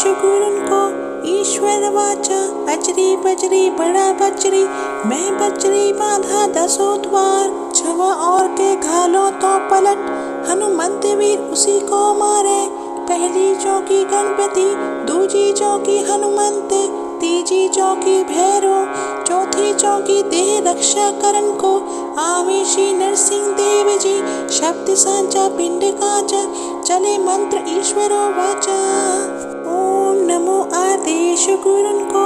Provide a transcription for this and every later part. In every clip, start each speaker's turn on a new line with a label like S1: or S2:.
S1: आदेश गुरुन को ईश्वर वाचा। अजरी बजरी बड़ा बजरी, मैं बजरी बांधा दसों द्वार। छवा और के घालो तो पलट, हनुमंत वीर उसी को मारे। पहली चौकी गणपति, दूजी चौकी हनुमंत, तीजी चौकी भैरो, चौथी चौकी देह रक्षा करन को आवे श्री नरसिंह देव जी। शब्द सांचा पिंड काचा, चले मंत्र ईश्वरो वाचा। ओम नमो आदेश गुरुन को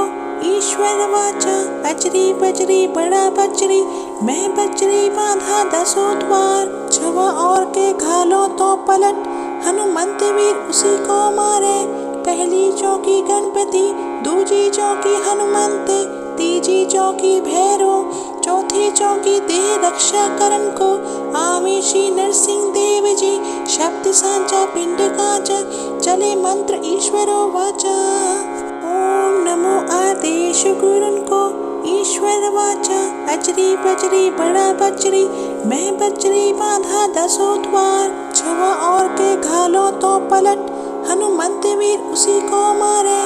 S1: ईश्वर वाचा। अजरी बजरी बड़ा बजरी, मैं बजरी बांधा दसों द्वार। छवा और के घालो तो पलट, हनुमंत वीर उसी को मारे। पहली चौकी गणपति, दूजी चौकी हनुमंत, तीजी चौकी भैरो, चौथी चौकी देह रक्षा करन को आवे श्री नरसिंह देव जी। शब्द सांचा पिंड काचा, चले मंत्र ईश्वरो वाचा। ओम नमो आदेश गुरुन को ईश्वर वाचा। अजरी बजरी बड़ा बजरी, मैं बजरी बांधा दसों द्वार। छवा और के घालो तो पलट, हनुमंत वीर उसी को मारे।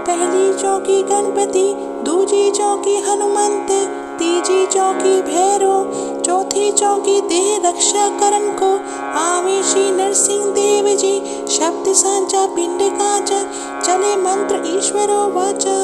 S1: पहली चौकी गणपति, दूजी चौकी हनुमंत, तीजी चौकी भैरो, चौथी चौकी देह रक्षा करन को आवे श्री नरसिंह देव जी। शब्द सांचा पिंड काचा, चले मंत्र ईश्वरो वाचा।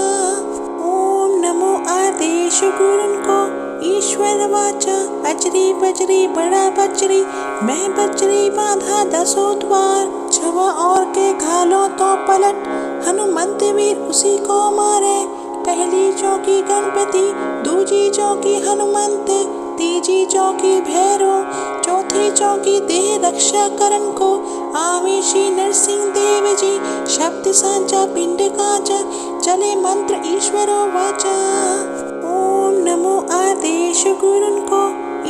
S1: ओम नमो आदेश गुरुन को ईश्वर वाचा। अजरी बजरी बड़ा बजरी, मैं बजरी बांधा दसों द्वार। छवा और के घालो तो पलट, हनुमंत वीर उसी को मारे। पहली चौकी गणपति, दूजी चौकी हनुमंत, तीजी चौकी भैरो, चौथी चौकी देह रक्षा करन को आवे श्री नरसिंह देव जी। शब्द सांचा पिंड काचा, चले मंत्र ईश्वरो वाचा। ओम नमो आदेश गुरुन को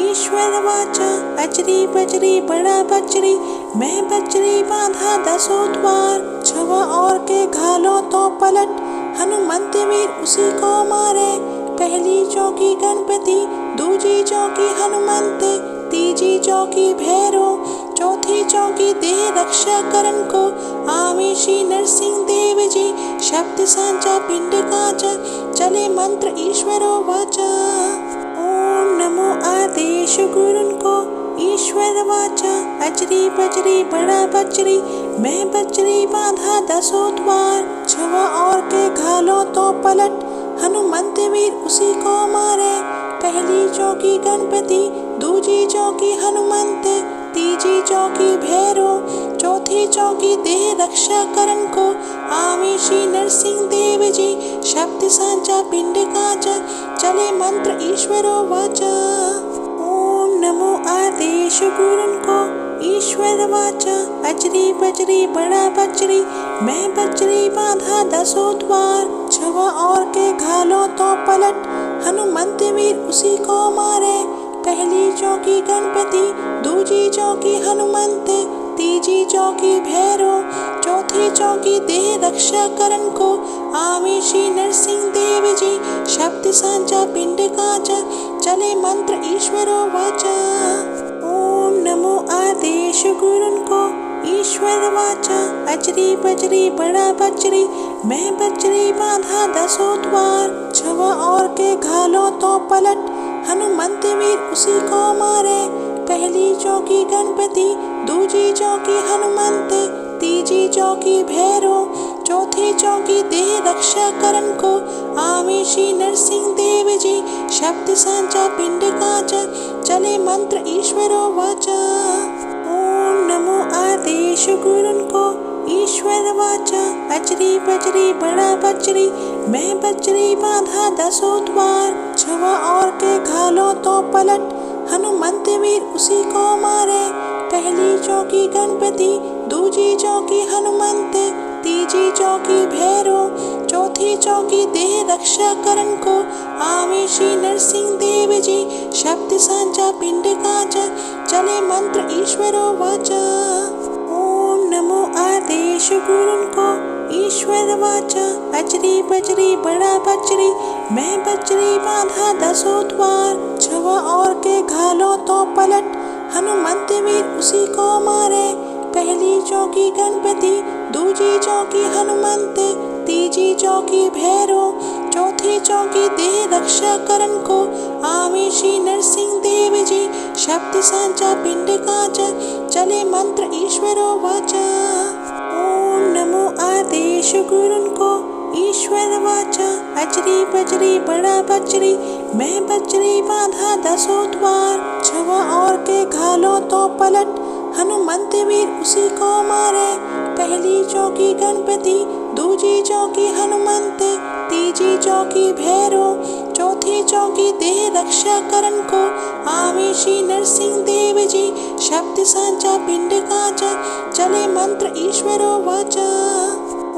S1: ईश्वर वाचा। अजरी बजरी बड़ा बजरी, मैं बजरी बांधा दसों द्वार। छवा और के घालो तो पलट, हनुमंत वीर उसी को मारे। पहली चौकी गणपति, दूजी चौकी हनुमंत, तीजी चौकी भैरो, चौथी चौकी देह रक्षा करन को आवे श्री नरसिंह देव जी। शब्द सांचा पिंड काचा, चले मंत्र ईश्वरो वाचा। ओम नमो आदेश गुरुन को ईश्वर वाचा। अजरी बजरी बड़ा बजरी, मैं बजरी बांधा दसों द्वार। छवा और के घालो तो पलट, हनुमंत वीर उसी को मारे। पहली चौकी गणपति, दूजी चौकी हनुमंत, तीजी चौकी भैरो, चौथी चौकी देह रक्षा करन को आवे श्री नरसिंह देव जी। शब्द सांचा पिंड काचा, चले मंत्र ईश्वरो वाचा। ओम नमो आदेश गुरुन को ईश्वर वाचा। अजरी बजरी बड़ा बजरी, मैं बजरी बांधा दसों द्वार। छवा और के घालो तो पलट, हनुमंत वीर उसी को मारे। पहली चौकी गणपति, दूजी चौकी हनुमंत, तीजी चौकी भैरो, चौथी चौकी देह रक्षा करन को आवे श्री नरसिंह देव जी। शब्द सांचा पिंड काचा, चले मंत्र ईश्वरो वाचा। ओम नमो आदेश गुरुन को ईश्वर वाचा। अजरी बजरी बड़ा बजरी, मैं बजरी बांधा दसों द्वार। छवा और के घालो तो पलट, हनुमंत वीर उसी को मारे। पहली चौकी गणपति, दूजी चौकी हनुमंत, तीजी चौकी भैरो, चौथी चौकी देह रक्षा करन को आवे श्री नरसिंह देव जी। शब्द सांचा पिंड काचा, चले मंत्र ईश्वरो वाचा। ओम नमो आदेश गुरुन को ईश्वर वाचा। अजरी बजरी बड़ा बजरी, मैं बजरी बांधा दसों द्वार। छवा और के घालो तो पलट, हनुमंत वीर उसी को मारे। पहली चौकी गणपति, दूजी चौकी हनुमंत, तीजी चौकी भैरो, चौथी चौकी देह रक्षा करन को आवे श्री नरसिंह देव जी। शब्द सांचा पिंड काचा, चले मंत्र ईश्वरो वाचा। ओम नमो आदेश गुरुन को ईश्वर वाचा। अजरी बजरी बड़ा बजरी, मैं बजरी बांधा दसों द्वार। छवा और के घालो तो पलट, हनुमंत वीर उसी को मारे। पहली चौकी गणपति, दूजी चौकी हनुमंत, तीजी चौकी भैरो, चौथी चौकी देह रक्षा करण को आवेशी नरसिंह देव जी। शब्द सांचा पिंड काच, चले मंत्र ईश्वरो वाचा। ओम नमो आदेश गुरुन को ईश्वर वाचा। अजरी बजरी बड़ा बजरी, मैं बजरी बांधा दसों द्वार। छवा और के घालो तो पलट, हनुमंत वीर उसी को मारे। पहली चौकी गणपति, दूजी चौकी हनुमंत, तीजी चौकी भैरो, चौथी चौकी देह रक्षा करण को आवेशी नरसिंह देव जी। शब्द सांचा पिंड काच, चले मंत्र ईश्वरो वाचा।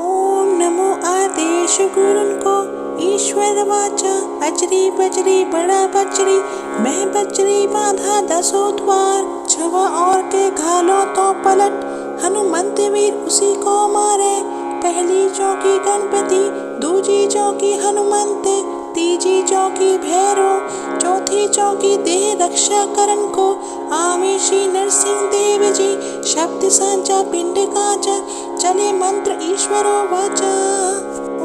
S1: ओम नमो आदेश गुरुन को ईश्वर वाचा। अजरी बजरी बड़ा बजरी, मैं बजरी बांधा दसों द्वार। छवा और के घालो तो पलट, हनुमंत वीर उसी को मारे। पहली चौकी गणपति, दूजी चौकी हनुमंत, तीजी चौकी भैरो, चौथी चौकी देह रक्षा करण को आवेशी नरसिंह देव जी। शब्द सांचा पिंड काच, चले मंत्र ईश्वरो वाचा।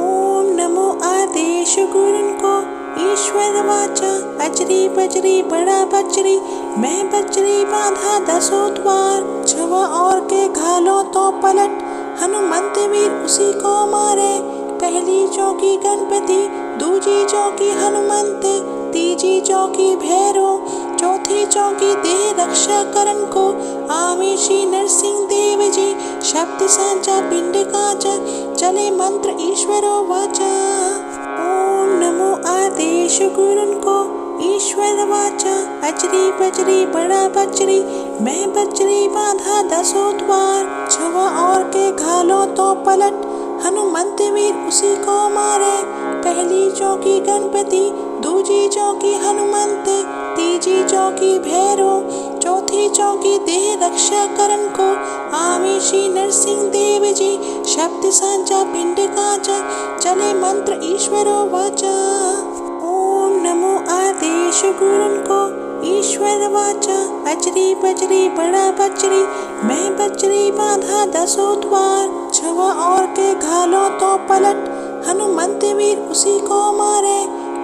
S1: ओम नमो आदेश गुरुन को ईश्वर वाचा। अजरी बजरी बड़ा बजरी, मैं बजरी बांधा दसों द्वार। छवा और के घालो तो पलट, हनुमंत वीर उसी को मारे। पहली चौकी गणपति, दूजी चौकी हनुमंत, तीजी चौकी भैरो, चौथी चौकी देह रक्षा करण को आवेशी नरसिंह देव जी। शब्द सांचा पिंड काच, चले मंत्र ईश्वरो वाचा। ओम नमो आदेश गुरुन को ईश्वर वाचा। अजरी बजरी बड़ा बजरी, मैं बजरी बांधा दसों द्वार। छवा और के घालो तो पलट, हनुमंत वीर उसी को मारे। पहली चौकी गणपति, दूजी चौकी हनुमंत, तीजी चौकी भैरो, चौथी चौकी देह रक्षा करण को आवेशी नरसिंह देव जी। शब्द सांचा पिंड काच, चले मंत्र ईश्वरो वाचा। ओम नमो आदेश गुरुन को ईश्वर वाचा। अजरी बजरी बड़ा बजरी, मैं बजरी बांधा दसों द्वार। छवा और के घालो तो पलट, हनुमंत वीर उसी को मारे।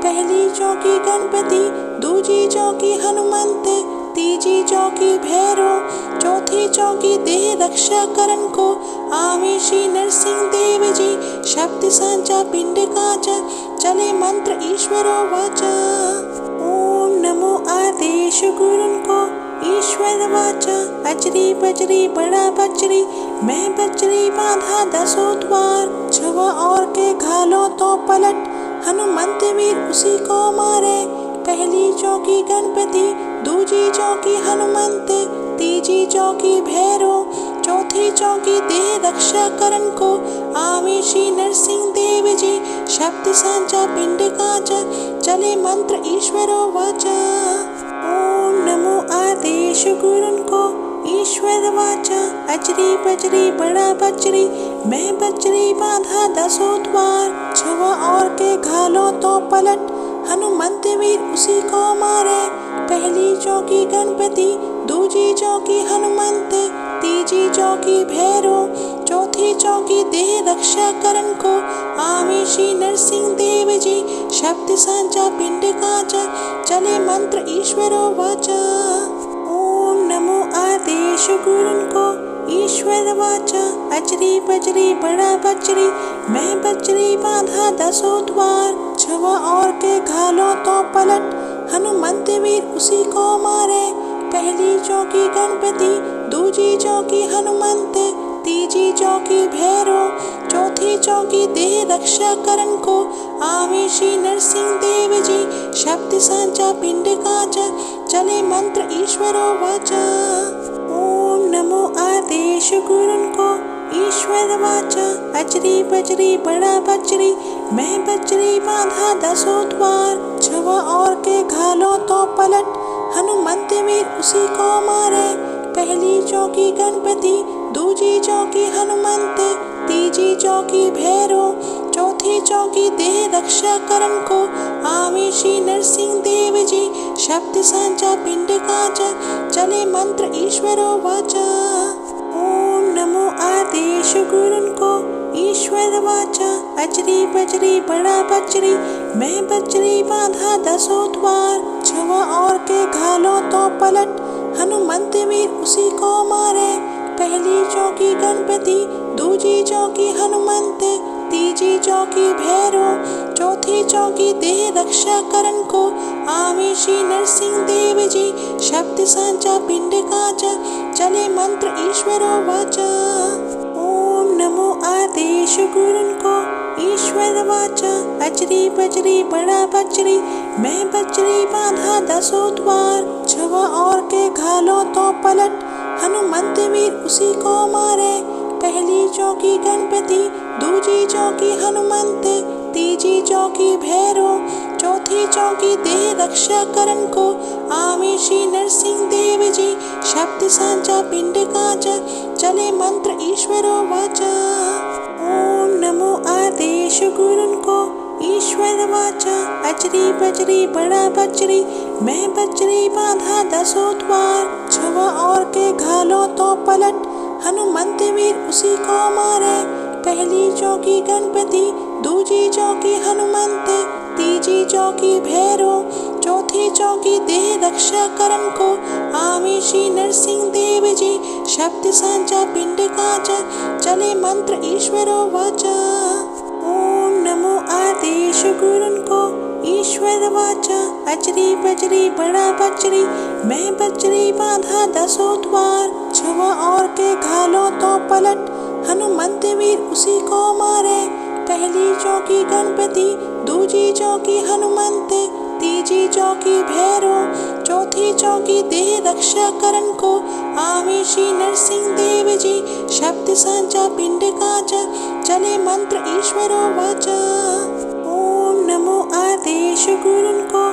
S1: पहली चौकी गणपति, दूजी चौकी हनुमंत, तीजी चौकी भैरो, चौथी चौकी देह रक्षा करण को आवेशी नरसिंह देव जी। शब्द सांचा पिंड काच, चले मंत्र ईश्वरो वाचा। ओम नमो आदेश गुरुन को ईश्वर वाचा। अजरी बजरी बड़ा बजरी, मैं बजरी बांधा दसों द्वार। छवा और के घालो तो पलट, हनुमंत वीर उसी को मारे। पहली चौकी गणपति, दूजी चौकी हनुमंत, तीजी चौकी भैरो, चौथी चौकी देह रक्षा करण को आवेशी नरसिंह देव जी। शब्द सांचा पिंड काच, चले मंत्र ईश्वरो वाचा। ओम नमो आदेश गुरुन को ईश्वर वाचा। अजरी बजरी बड़ा बजरी, मैं बजरी बांधा दसों द्वार। छवा और के घालो तो पलट, हनुमंत वीर उसी को मारे। पहली चौकी गणपति, दूजी चौकी हनुमंत, तीजी चौकी भैरो, चौथी चौकी देह रक्षा करण को आवेशी नरसिंह देव जी। शब्द सांचा पिंड काच, चले मंत्र ईश्वरो वाचा। ओम नमो आदेश गुरुन को ईश्वर वाचा। अजरी बजरी बड़ा बजरी, मैं बजरी बांधा दसों द्वार। छवा और के घालो तो पलट, हनुमंत वीर उसी को मारे। पहली चौकी गणपति, दूजी चौकी हनुमंत, तीजी चौकी भैरो, चौथी चौकी देह रक्षा करण को आवेशी नरसिंह देव जी। शब्द सांचा पिंड काच, चले मंत्र ईश्वरो वाचा। ओम नमो आदेश गुरुन को ईश्वर वाचा। अजरी बजरी बड़ा बजरी, मैं बजरी बांधा दसों द्वार। छवा और के घालो तो पलट, हनुमंत वीर उसी को मारे। पहली चौकी गणपति, दूजी चौकी हनुमंत, तीजी चौकी भैरो, चौथी चौकी देह रक्षा करण को आवेशी नरसिंह देव जी। शब्द सांचा पिंड काच, चले मंत्र ईश्वरो वाचा। ओम नमो आदेश गुरुन को ईश्वर वाचा। अजरी बजरी बड़ा बजरी, मैं बजरी बांधा दसों द्वार। छुआ और के घालो तो पलट, हनुमंत वीर उसी को मारे। पहली चौकी गणपति, दूजी चौकी हनुमंत, तीजी चौकी भैरो, चौथी चौकी देह रक्षा करन को आवे श्री नरसिंह देव जी। शब्द सांचा पिंड काचा, चले मंत्र ईश्वरो वाचा। ओम नमो आदेश गुरुन को ईश्वर वाचा। अजरी बजरी बड़ा बजरी, मैं बजरी बांधा दसों द्वार। छुआ और के घालो तो पलट, हनुमंत वीर उसी को मारे। पहली चौकी गणपति, दूजी चौकी हनुमंत, तीजी चौकी भैरो, चौथी चौकी देह रक्षा करन को आवे श्री नरसिंह देव जी। शब्द सांचा पिंड काचा, चले मंत्र ईश्वरो वाचा। ओम नमो आदेश गुरुन को ईश्वर वाचा। अजरी बजरी बड़ा बजरी, मैं बजरी बांधा दसों द्वार। छुआ और के घालो तो पलट, हनुमंत वीर उसी को मारे। पहली चौकी गणपति, दूजी चौकी हनुमंत, तीजी चौकी भैरो, चौथी चौकी देह रक्षा करन को आवे श्री नरसिंह देव जी। शब्द सांचा पिंड काचा, चले मंत्र ईश्वरो वाचा। ओम नमो आदेश गुरुन को ईश्वर वाचा। अजरी बजरी बड़ा बजरी, मैं बजरी बांधा दसों द्वार। छुआ और के घालो तो पलट, हनुमंत वीर उसी को मारे। पहली चौकी गणपति, दूजी चौकी हनुमंत, तीजी चौकी भैरो, चौथी चौकी देह रक्षा करन को आवे श्री नरसिंह देव जी। शब्द सांचा पिंड काचा, चले मंत्र ईश्वरो वाचा। ओम नमो आदेश गुरुन को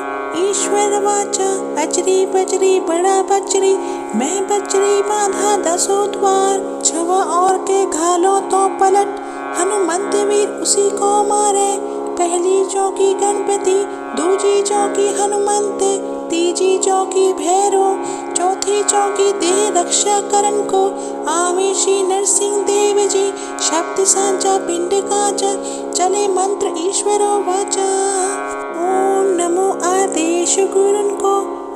S1: ईश्वर वाचा। अजरी बजरी बड़ा बजरी, मैं बजरी बांधा दसों द्वार। छुआ और के घालो तो पलट, हनुमंत वीर उसी को मारे। पहली चौकी गणपति, दूजी चौकी हनुमंत, तीजी चौकी भैरो, चौथी चौकी देह रक्षा करन को आवे श्री नरसिंह देव जी। शब्द सांचा पिंड काचा, चले मंत्र ईश्वरो वाचा। ओम नमो आदेश गुरुन को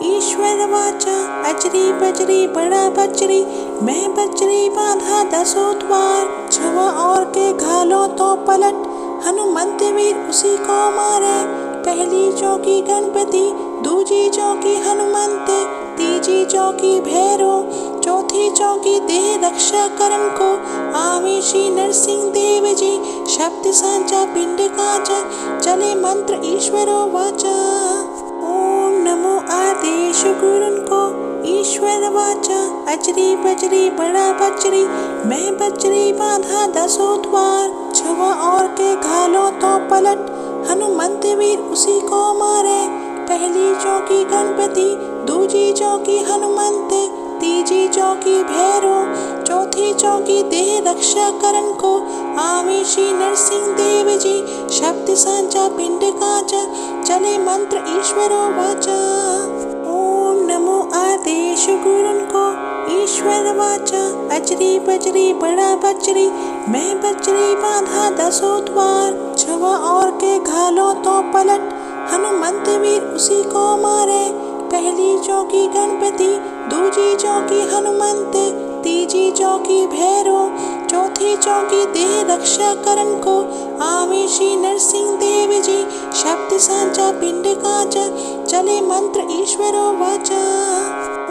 S1: ईश्वर वाचा। अजरी बजरी बड़ा बजरी, मैं बजरी बांधा दसों द्वार। छुआ और के घालो तो पलट, हनुमंत वीर उसी को मारे। पहली चौकी गणपति, दूजी चौकी हनुमंत, तीजी चौकी भैरो, चौथी चौकी देह रक्षा करन को आवे श्री नरसिंह देव जी। शब्द सांचा पिंड काचा, चले मंत्र ईश्वरो वाचा। ओम नमो आदेश गुरुन को ईश्वर वाचा। अजरी बजरी बड़ा बजरी, मैं बजरी बांधा दसों द्वार। छुआ और के घालो तो पलट, हनुमंत वीर उसी को मारे। पहली चौकी गणपति, दूजी चौकी हनुमंत, तीजी चौकी भैरो, चौथी चौकी देह रक्षा करन को आवे श्री नरसिंह देव जी। शब्द सांचा पिंड काचा, चले मंत्र ईश्वरो वाचा। ओम नमो आदेश गुरुन को ईश्वर वाचा। अजरी बजरी बड़ा बजरी, मैं बजरी बांधा दसों द्वार। छुआ और के घालो तो पलट, हनुमंत वीर उसी को मारे। पहली चौकी गणपति, दूजी चौकी हनुमंत, तीजी चौकी भैरो, चौथी चौकी देह रक्षा करन को आवे श्री नरसिंह देव जी। शब्द सांचा पिंड काचा, चले मंत्र ईश्वरो वाचा।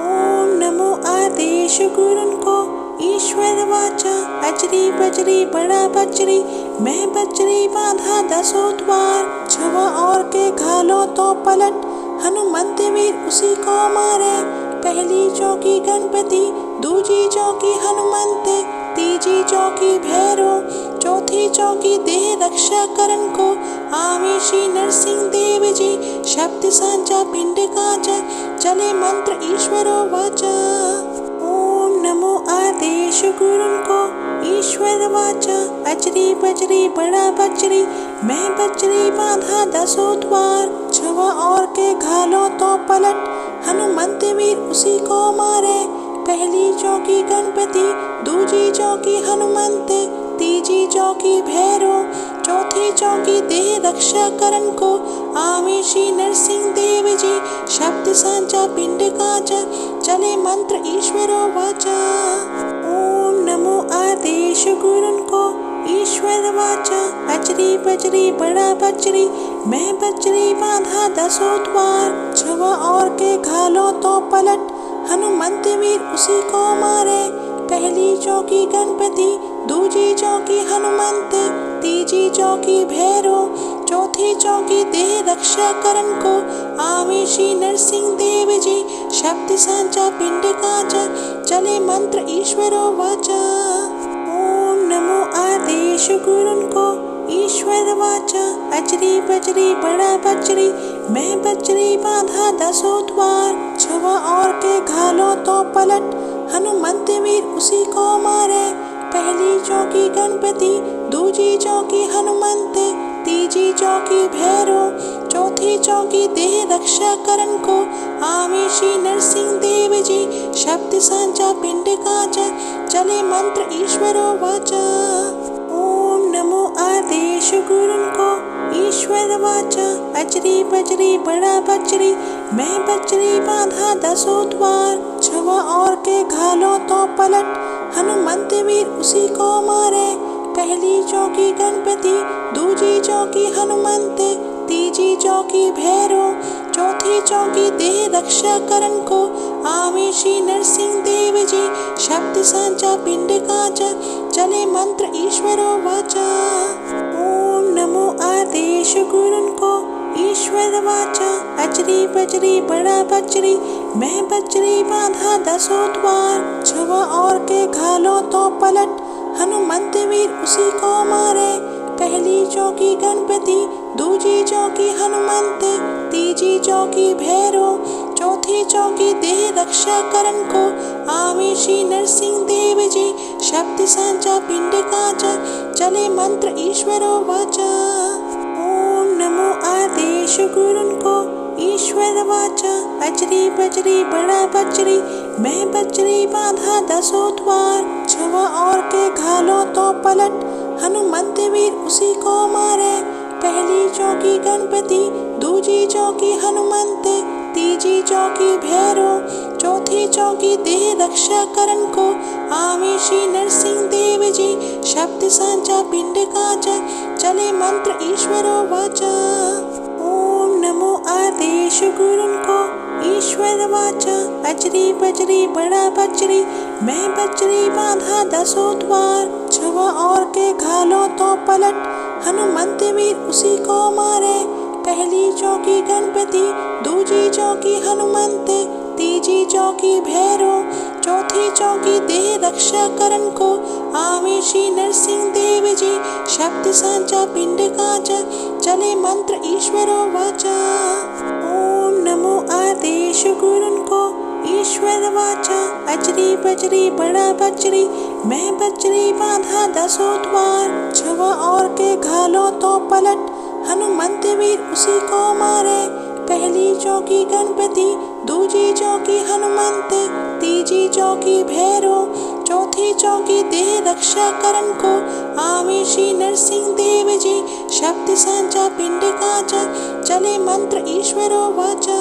S1: ओम नमो आदेश गुरुन को ईश्वर वाचा। अजरी बजरी बड़ा बजरी, मैं बजरी बांधा दसों द्वार। छुआ और के घालो तो पलट, हनुमंत वीर उसी को मारे। पहली चौकी गणपति, दूजी चौकी हनुमंत, तीजी चौकी भैरो, चौथी चौकी देह रक्षा करन को आवे श्री नरसिंह देव जी। शब्द सांचा पिंड काचा, चले मंत्र ईश्वरो वाचा। ओम नमो आदेश गुरुन को ईश्वर वाचा। अजरी बजरी बड़ा बजरी, मैं बजरी बांधा दसों द्वार। छुआ और के घालो तो पलट, हनुमंत वीर उसी को मारे। पहली चौकी गणपति, दूजी चौकी हनुमंत, तीजी चौकी भैरो, चौथी चौकी देह रक्षा करण को आवे श्री नरसिंह देव जी। शब्द सांचा पिंड काचा चले मंत्र ईश्वरो वाचा। ओम नमो आदेश गुरुन को ईश्वर वाचा। अजरी बजरी बड़ा बजरी मैं बजरी बांधा दसों द्वार। छवा और के घालो तो पलट हनुमंत वीर उसी को मारे। पहली चौकी गणपति दूजी चौकी हनुमंत तीजी चौकी भैरो चौथी चौकी देह रक्षा करण को आवे श्री नरसिंह देव जी। शब्द सांचा पिंड काचा चले मंत्र ईश्वरो वाचा। ओम नमो आदेश गुरुन को ईश्वर वाचा। अजरी बजरी बड़ा बजरी मैं बजरी बांधा दसों द्वार। छवा और के घालो तो पलट हनुमंत वीर उसी को मारे। पहली चौकी गणपति दूजी चौकी हनुमंत तीजी चौकी भैरो चौथी चौकी देह रक्षा करण को आवे श्री नरसिंह देव जी। शब्द सांचा पिंड काचा चले मंत्र ईश्वरो वाचा। ओम नमो आदेश गुरुन को ईश्वर वाचा। अजरी बजरी बड़ा बजरी मैं बजरी बांधा दसों द्वार। छवा और के घालो तो पलट हनुमंत वीर उसी को मारे। पहली चौकी गणपति दूजी चौकी हनुमंत तीजी चौकी भैरो चौथी चौकी देह रक्षा करण को आवे श्री नरसिंह देव जी। शब्द सांचा पिंड काचा चले मंत्र ईश्वरो वाचा। ओम नमो आदेश गुरुन को ईश्वर वाचा। अजरी बजरी बड़ा बजरी मैं बजरी बांधा दसों द्वार। छवा और के घालो तो पलट हनुमंत वीर उसी को मारे। पहली चौकी गणपति दूजी चौकी हनुमंत तीजी चौकी भैरो चौथी चौकी देह रक्षा करण को आवे श्री नरसिंह देव जी। शब्द सांचा पिंड काचा चले मंत्र ईश्वरो वाचा। ओम नमो आदेश गुरुन को ईश्वर वाचा। अजरी बजरी बड़ा बजरी मैं बजरी बांधा दसों द्वार। छवा और के घालो तो पलट हनुमंत वीर उसी को मारे। पहली चौकी गणपति दूजी चौकी हनुमंत तीजी चौकी भैरो चौथी चौकी देह रक्षा करण को आवे श्री नरसिंह देव जी। शब्द सांचा पिंड काचा चले मंत्र ईश्वरो वाचा। ओम नमो आदेश गुरुन को ईश्वर वाचा। अजरी बजरी बड़ा बजरी मैं बजरी बांधा दसों द्वार। छवा और के घालो तो पलट हनुमंत वीर उसी को मारे। पहली चौकी गणपति दूजी चौकी हनुमंत तीजी चौकी भैरो चौथी चौकी देह रक्षा करण को आवे श्री नरसिंह देव जी। शब्द सांचा पिंड काचा चले मंत्र ईश्वरो वाचा। ओम नमो आदेश गुरुन को ईश्वर वाचा। अजरी बजरी बड़ा बजरी मैं बजरी बांधा दसों द्वार। छवा और के घालो तो पलट हनुमंत वीर उसी को मारे। पहली चौकी गणपति दूजी चौकी हनुमंत तीजी चौकी भैरो चौथी चौकी देह रक्षा करण को आवे श्री नरसिंह देव जी। शब्द सांचा पिंड काचा चले मंत्र ईश्वरो वाचा।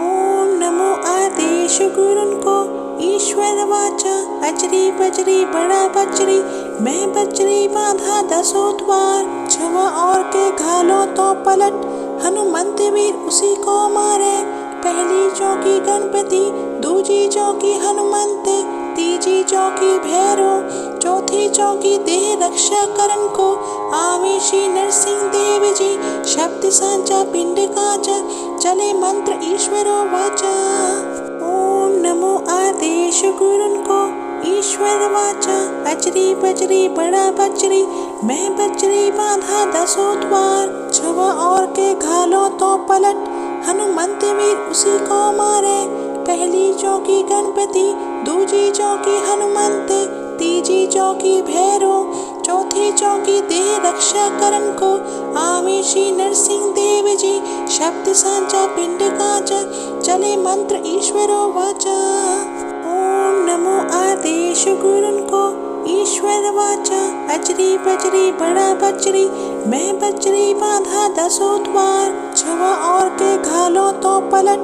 S1: ओम नमो आदेश गुरुन को ईश्वर वाचा। अजरी बजरी बड़ा बजरी मैं बजरी बांधा दसों द्वार। छवा और के घालो तो पलट हनुमंत वीर उसी को मारे। पहली चौकी गणपति दूजी चौकी हनुमंत तीजी चौकी भैरो चौथी चौकी देह रक्षा करण को आवे श्री नरसिंह देव जी। शब्द सांचा पिंड काचा चले मंत्र ईश्वरो वाचा। ओम नमो आदेश गुरुन को ईश्वर वाचा। अजरी बजरी बड़ा बजरी मैं बजरी बांधा दसों द्वार। छवा और के घालो तो पलट हनुमंत वीर उसी को मारे। पहली चौकी गणपति दूजी चौकी हनुमंत तीजी चौकी भैरो चौथी चौकी देह रक्षा करण को आवे श्री नरसिंह देव जी। शब्द सांचा पिंड काचा चले मंत्र ईश्वरो वाचा। ओम नमो आदेश गुरुन को ईश्वर वाचा। अजरी बजरी बड़ा बजरी मैं बजरी बांधा दसों द्वार, छुआ और के घालों तो पलट,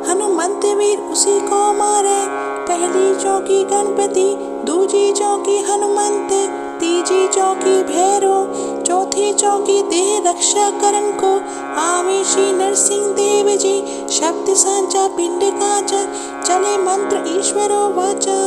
S1: हनुमंत वीर उसी को मारे। पहली चौकी गणपति, दूजी चौकी हनुमंत, तीजी चौकी भैरो, चौथी चौकी देह रक्षा करन को, आवे श्री नरसिंह देव जी। शब्द सांचा पिंड काचा, चले मंत्र ईश्वरो वाचा।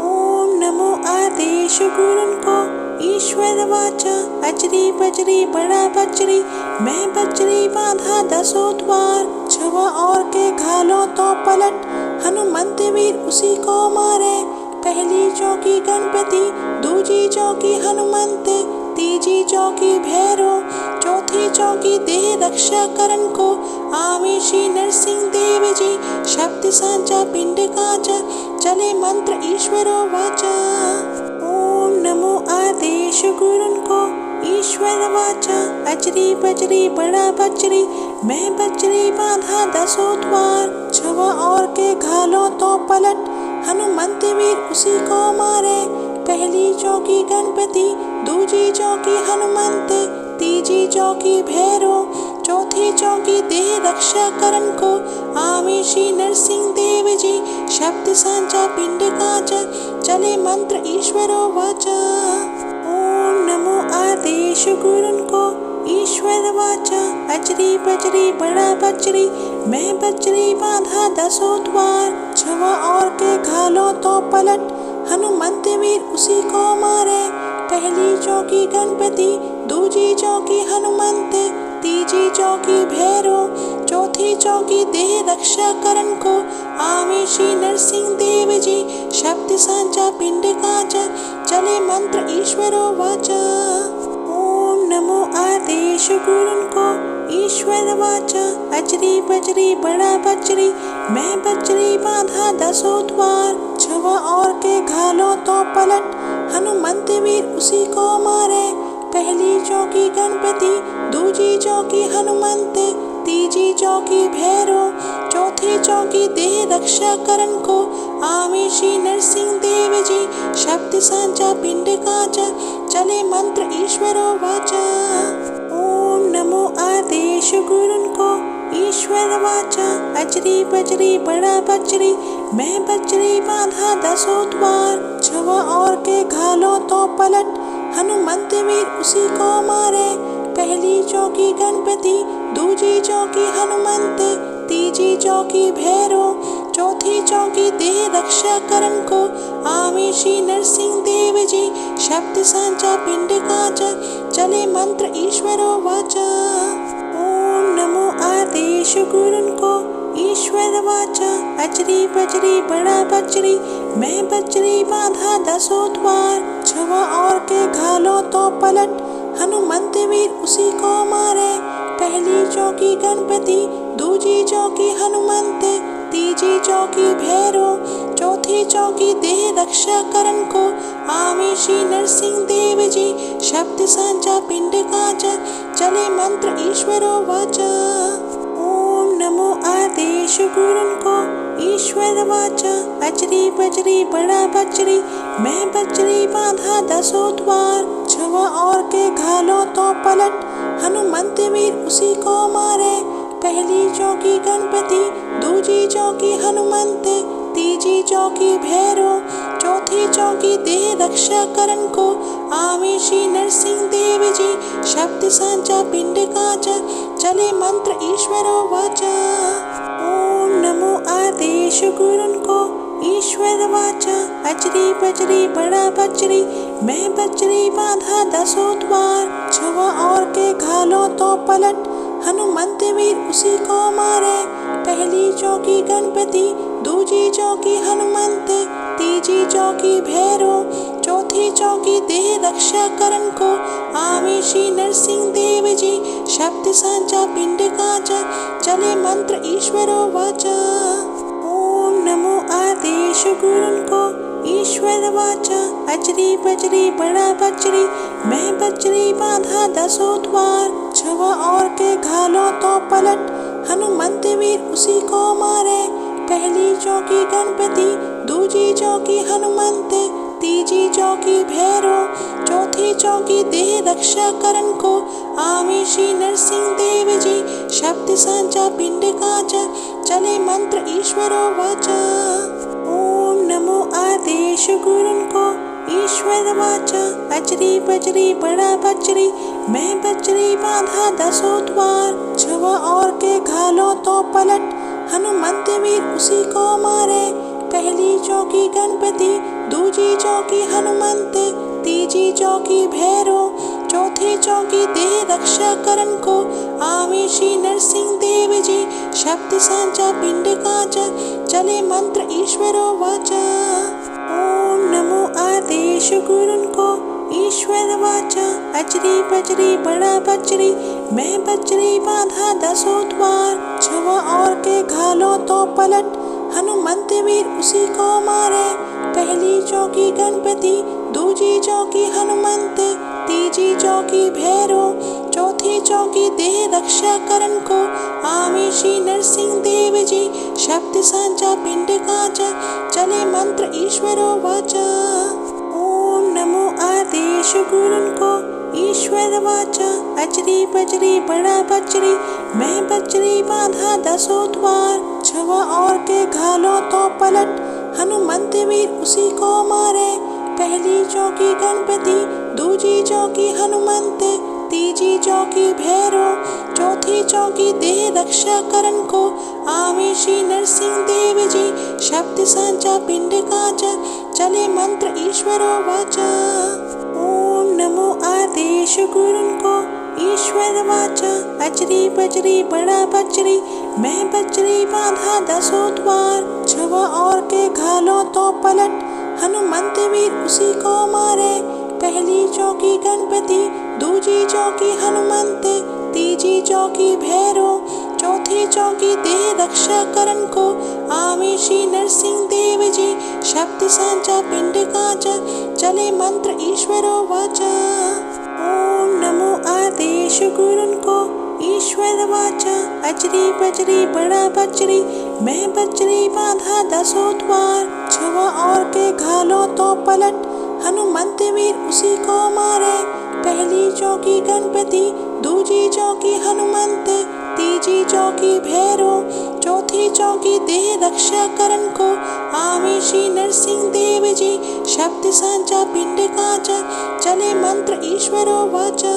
S1: ओम नमो आदेश गुरुन को, ईश्वर वाचा। अजरी बजरी बड़ा बजरी, मैं बजरी बांधा दसों द्वार, छुआ और के घालों तो पलट, हनुमंत वीर उसी को मारे। पहली चौकी गणपति, दूजी चौकी हनुमंत, तीजी चौकी भैरो, चौथी चौकी देह रक्षा करन को, आवे श्री नरसिंह देव जी। शब्द सांचा पिंड काचा, चले मंत्र ईश्वरो वाचा। ओम नमो आदेश गुरुन को, ईश्वर वाचा। अजरी बजरी बड़ा बजरी, मैं बजरी बांधा दसों द्वार, छुआ और के घालों तो पलट, हनुमंत वीर उसी को मारे। पहली चौकी गणपति, दूजी चौकी हनुमंत, तीजी चौकी भैरो, चौथी चौकी देह रक्षा करन को, आवे श्री नरसिंह देव जी। शब्द सांचा पिंड काचा, चले मंत्र ईश्वरो वाचा। ओम नमो आदेश गुरुन को, ईश्वर वाचा। अजरी बजरी बड़ा बजरी, मैं बजरी बांधा दसों द्वार, छुआ और के घालों तो पलट, हनुमंत वीर उसी को मारे। पहली चौकी गणपति, दूजी चौकी हनुमंत, तीजी चौकी भैरो, चौथी चौकी देह रक्षा करन को, आवे श्री नरसिंह देव जी। शब्द सांचा पिंड काचा, चले मंत्र ईश्वरो वाचा। ओम नमो आदेश गुरुन को, ईश्वर वाचा। अजरी बजरी बड़ा बजरी, मैं बजरी बांधा दसों द्वार, छुआ और के घालों तो पलट, हनुमंत वीर उसी को मारे। पहली चौकी गणपति, दूजी चौकी हनुमंत, तीजी चौकी भैरो, चौथी चौकी देह रक्षा करन को, आवे श्री नरसिंह देव जी। शब्द सांचा पिंड काचा, चले मंत्र ईश्वरो वाचा। ओम नमो आदेश गुरुन को, ईश्वर वाचा। अजरी बजरी बड़ा बजरी, मैं बजरी बांधा दसों द्वार, छुआ और के घालों तो पलट, हनुमंत वीर उसी को मारे। पहली चौकी गणपति, दूजी चौकी हनुमंत, तीजी चौकी भैरो, चौथी चौकी देह रक्षा करन को, आवे श्री नरसिंह देव जी। शब्द सांचा पिंड काचा, चले मंत्र ईश्वरो वाचा। ओम नमो आदेश गुरुन को, ईश्वर वाचा। अजरी बजरी बड़ा बजरी, मैं बजरी बांधा दसों द्वार, छुआ और के घालों तो पलट, हनुमंत वीर उसी को मारे। पहली चौकी गणपति, दूजी चौकी हनुमंत, तीजी चौकी भैरो, चौथी चौकी देह रक्षा करन को, आवे श्री नरसिंह देव जी। शब्द सांचा पिंड काचा, चले मंत्र ईश्वरो वाचा। ओम नमो आदेश गुरुन को, ईश्वर वाचा। अजरी बजरी बड़ा बजरी, मैं बजरी बांधा दसों द्वार, छुआ और के घालों तो पलट, हनुमंत वीर उसी को मारे। पहली चौकी गणपति, दूजी चौकी हनुमंत, तीजी चौकी भैरो, चौथी चौकी देह रक्षा करन को, आवे श्री नरसिंह देव जी। शब्द सांचा पिंड काचा, चले मंत्र ईश्वरो वाचा। ओम नमो आदेश गुरुन को, ईश्वर वाचा। अजरी बजरी बड़ा बजरी, मैं बजरी बांधा दसों द्वार, छुआ और के घालों तो पलट, हनुमंत वीर उसी को मारे। पहली चौकी गणपति, दूजी चौकी हनुमंत, तीजी चौकी भैरो, चौथी चौकी देह रक्षा करन को, आवे श्री नरसिंह देव जी। शब्द सांचा पिंड काचा, चले मंत्र ईश्वरो वाचा। ओम नमो आदेश गुरुन को, ईश्वर वाचा। अजरी बजरी बड़ा बजरी, मैं बजरी बांधा दसों द्वार, छुआ और के घालों तो पलट, हनुमंत वीर उसी को मारे। पहली चौकी गणपति, दूजी चौकी हनुमंत, तीजी चौकी भैरो, चौथी चौकी देह रक्षा करन को आवे श्री नरसिंह देव जी। शब्द सांचा पिंड काच चले मंत्र ईश्वरो वाचा। ओम नमो आदेश गुरुन को ईश्वर वाचा। अजरी बजरी बड़ा बजरी मैं बजरी बांधा दसों द्वार। छवा और के घालो तो पलट हनुमंत वीर उसी को मारे। पहली चौकी गणपति दूजी चौकी हनुमंत तीजी चौकी भैरो चौथी चौकी देह रक्षा करन को आवे श्री नरसिंह देव जी। शब्द सांचा पिंड काच चले मंत्र ईश्वरो वाचा। ओम नमो आदेश गुरुन को ईश्वर वाचा। अजरी बजरी बड़ा बजरी मैं बजरी बांधा दसों द्वार। छवा और के घालो तो पलट हनुमंत वीर उसी को मारे। पहली चौकी गणपति दूजी चौकी हनुमंत तीजी चौकी भैरो चौथी चौकी देह रक्षा करन को आवे श्री नरसिंह देव जी। शब्द सांचा पिंड काच चले मंत्र ईश्वरो वाचा। ओम नमो आदेश गुरुन को ईश्वर वाचा। अजरी बजरी बड़ा बजरी मैं बजरी बांधा दसों द्वार। छवा और के घालो तो पलट हनुमंत वीर उसी को मारे। पहली चौकी गणपति दूजी चौकी हनुमंत तीजी चौकी भैरो चौथी चौकी देह रक्षा करन को आवे श्री नरसिंह देव जी। शब्द सांचा पिंड काच चले मंत्र ईश्वरो वाचा। ओम नमो आदेश गुरुन को ईश्वर वाचा। अजरी बजरी बड़ा बजरी मैं बजरी बांधा दसों द्वार। छवा और के घालो तो पलट हनुमंत वीर उसी को मारे। पहली चौकी गणपति दूजी चौकी हनुमंत तीजी चौकी भैरो चौथी चौकी देह रक्षा करन को आवे श्री नरसिंह देव जी। शब्द सांचा पिंड काच चले मंत्र ईश्वरो वाचा। ओम नमो आदेश गुरुन को ईश्वर वाचा। अजरी बजरी बड़ा बजरी मैं बजरी बांधा दसों द्वार। छवा और के घालो तो पलट हनुमंत वीर उसी को मारे। पहली चौकी गणपति दूजी चौकी हनुमंत तीजी चौकी भैरो चौथी चौकी देह रक्षा करन को आवे श्री नरसिंह देव जी। शब्द सांचा पिंड काच चले मंत्र ईश्वरो वाचा।